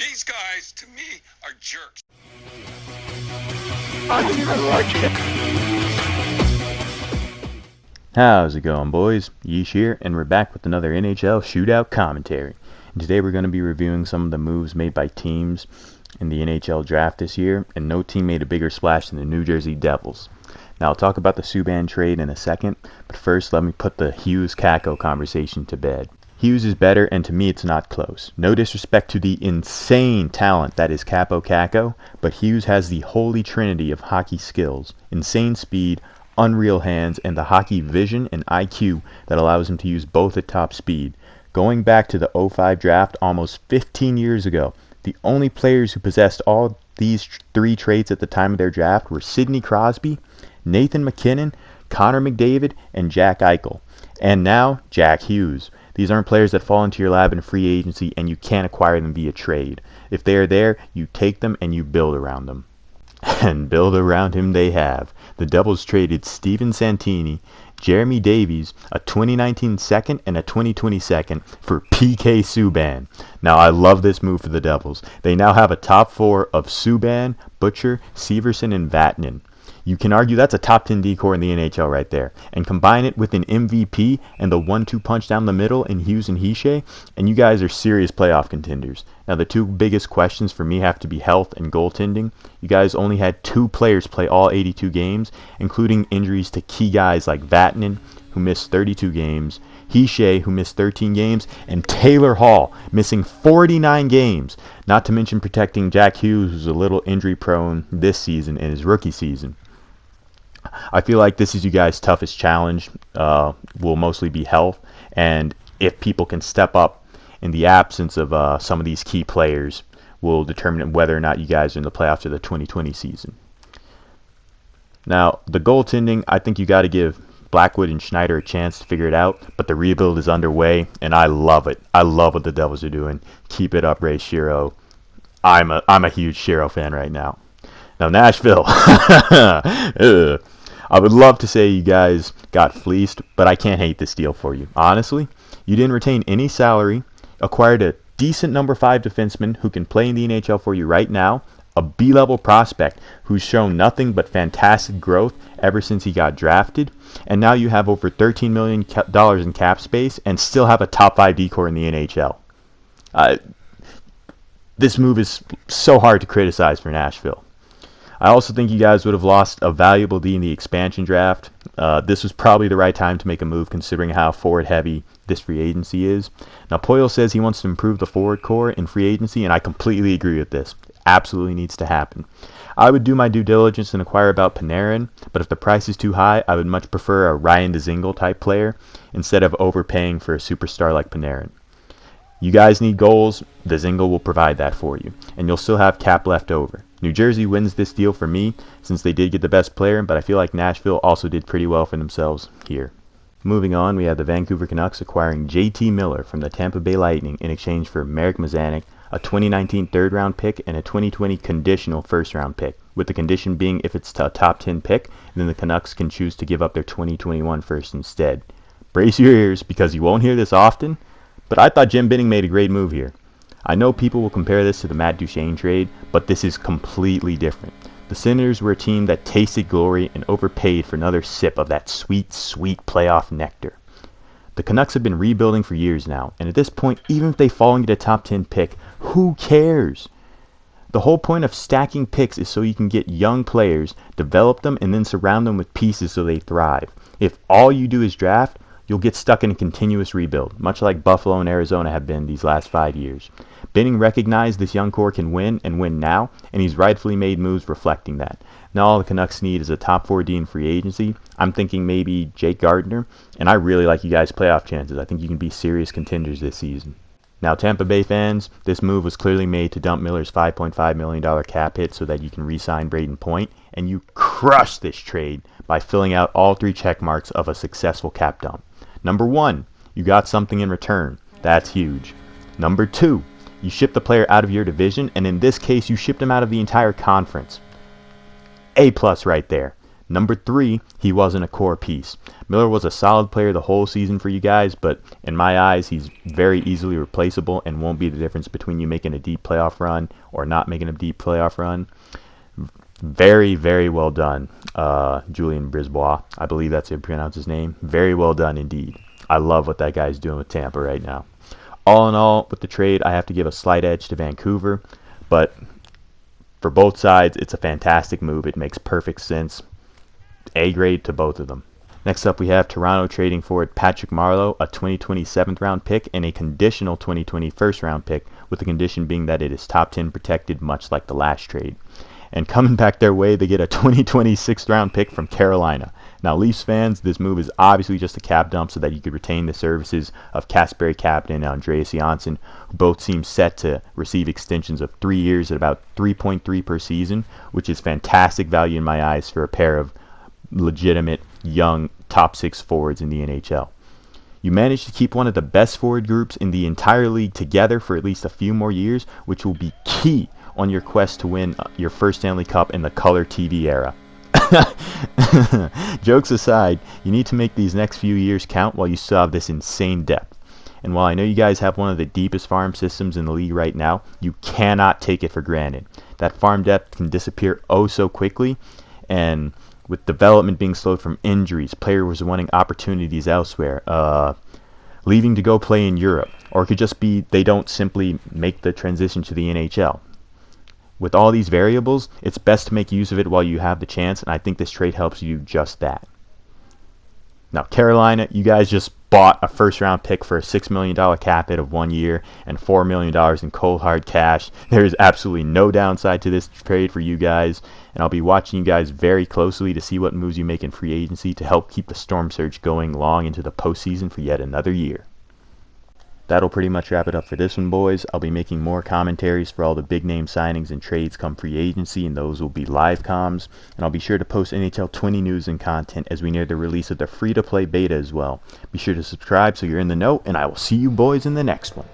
These guys, to me, are jerks. I don't even like it. How's it going, boys? Yeesh here, and we're back with another NHL Shootout commentary. And today we're going to be reviewing some of the moves made by teams in the NHL draft this year, and no team made a bigger splash than the New Jersey Devils. Now I'll talk about the Subban trade in a second, but first let me put the Hughes-Kakko conversation to bed. Hughes is better, and to me it's not close. No disrespect to the insane talent that is Kakko, but Hughes has the holy trinity of hockey skills: insane speed, unreal hands, and the hockey vision and IQ that allows him to use both at top speed. Going back to the 05 draft almost 15 years ago, the only players who possessed all these three traits at the time of their draft were Sidney Crosby, Nathan MacKinnon, Connor McDavid, and Jack Eichel. And now, Jack Hughes. These aren't players that fall into your lab in free agency and you can't acquire them via trade. If they are there, you take them and you build around them. And build around him they have. The Devils traded Steven Santini, Jeremy Davies, a 2019 second and a 2020 second for PK Subban. Now I love this move for the Devils. They now have a top four of Subban, Butcher, Severson, and Vatanen. You can argue that's a top 10 D-core in the NHL right there. And combine it with an MVP and the 1-2 punch down the middle in Hughes and Hischier, and you guys are serious playoff contenders. Now the two biggest questions for me have to be health and goaltending. You guys only had 2 players play all 82 games, including injuries to key guys like Vatanen, who missed 32 games, Hischier, who missed 13 games, and Taylor Hall, missing 49 games. Not to mention protecting Jack Hughes, who's a little injury prone this season in his rookie season. I feel like this is you guys' toughest challenge, will mostly be health, and if people can step up in the absence of some of these key players, will determine whether or not you guys are in the playoffs of the 2020 season. Now, the goaltending, I think you got to give Blackwood and Schneider a chance to figure it out, but the rebuild is underway, and I love it. I love what the Devils are doing. Keep it up, Ray Shero. I'm a huge Shero fan right now. Now, Nashville. I would love to say you guys got fleeced, but I can't hate this deal for you. Honestly, you didn't retain any salary, acquired a decent number 5 defenseman who can play in the NHL for you right now, a B-level prospect who's shown nothing but fantastic growth ever since he got drafted, and now you have over $13 million in cap space and still have a top 5 D-core in the NHL. This move is so hard to criticize for Nashville. I also think you guys would have lost a valuable D in the expansion draft. This was probably the right time to make a move considering how forward-heavy this free agency is. Now, Poyle says he wants to improve the forward core in free agency, and I completely agree with this. Absolutely needs to happen. I would do my due diligence and inquire about Panarin, but if the price is too high, I would much prefer a Ryan Dzingel type player instead of overpaying for a superstar like Panarin. You guys need goals, Dzingel will provide that for you, and you'll still have cap left over. New Jersey wins this deal for me since they did get the best player, but I feel like Nashville also did pretty well for themselves here. Moving on, we have the Vancouver Canucks acquiring J.T. Miller from the Tampa Bay Lightning in exchange for Marek Mazanec, a 2019 third-round pick, and a 2020 conditional first-round pick, with the condition being if it's a top 10 pick, then the Canucks can choose to give up their 2021 first instead. Brace your ears, because you won't hear this often, but I thought Jim Benning made a great move here. I know people will compare this to the Matt Duchene trade, but this is completely different. The Senators were a team that tasted glory and overpaid for another sip of that sweet, sweet playoff nectar. The Canucks have been rebuilding for years now, and at this point, even if they fall into the top 10 pick, who cares? The whole point of stacking picks is so you can get young players, develop them, and then surround them with pieces so they thrive. If all you do is draft, you'll get stuck in a continuous rebuild, much like Buffalo and Arizona have been these last 5 years. Benning recognized this young core can win and win now, and he's rightfully made moves reflecting that. Now all the Canucks need is a top 4D in free agency. I'm thinking maybe Jake Gardiner, and I really like you guys' playoff chances. I think you can be serious contenders this season. Now, Tampa Bay fans, this move was clearly made to dump Miller's $5.5 million cap hit so that you can re-sign Braden Point, and you crush this trade by filling out all 3 check marks of a successful cap dump. Number 1, you got something in return. That's huge. Number 2, you shipped the player out of your division, and in this case, you shipped him out of the entire conference. A+ right there. Number 3, he wasn't a core piece. Miller was a solid player the whole season for you guys, but in my eyes, he's very easily replaceable and won't be the difference between you making a deep playoff run or not making a deep playoff run. Very, very well done, Julien Brisebois. I believe that's how you pronounce his name. Very well done indeed. I love what that guy's doing with Tampa right now. All in all, with the trade, I have to give a slight edge to Vancouver, but for both sides, it's a fantastic move. It makes perfect sense. A grade to both of them. Next up, we have Toronto trading forward Patrick Marleau, a 2020 7th round pick, and a conditional 2020 1st round pick, with the condition being that it is top 10 protected, much like the last trade. And coming back their way, they get a 2020 6th round pick from Carolina. Now, Leafs fans, this move is obviously just a cap dump so that you could retain the services of Kasperi Kapanen and Andreas Janssen, who both seem set to receive extensions of 3 years at about 3.3 per season, which is fantastic value in my eyes for a pair of legitimate young top 6 forwards in the NHL. You managed to keep one of the best forward groups in the entire league together for at least a few more years, which will be key on your quest to win your first Stanley Cup in the color TV era. Jokes aside, you need to make these next few years count while you still have this insane depth. And while I know you guys have one of the deepest farm systems in the league right now, you cannot take it for granted. That farm depth can disappear oh so quickly, and with development being slowed from injuries, players wanting opportunities elsewhere, leaving to go play in Europe, or it could just be they don't simply make the transition to the NHL. With all these variables, it's best to make use of it while you have the chance, and I think this trade helps you just that. Now, Carolina, you guys just bought a first-round pick for a $6 million cap hit of 1 year and $4 million in cold hard cash. There is absolutely no downside to this trade for you guys, and I'll be watching you guys very closely to see what moves you make in free agency to help keep the storm surge going long into the postseason for yet another year. That'll pretty much wrap it up for this one, boys. I'll be making more commentaries for all the big name signings and trades come free agency, and those will be live comms. And I'll be sure to post NHL 20 news and content as we near the release of the free-to-play beta as well. Be sure to subscribe so you're in the know, and I will see you boys in the next one.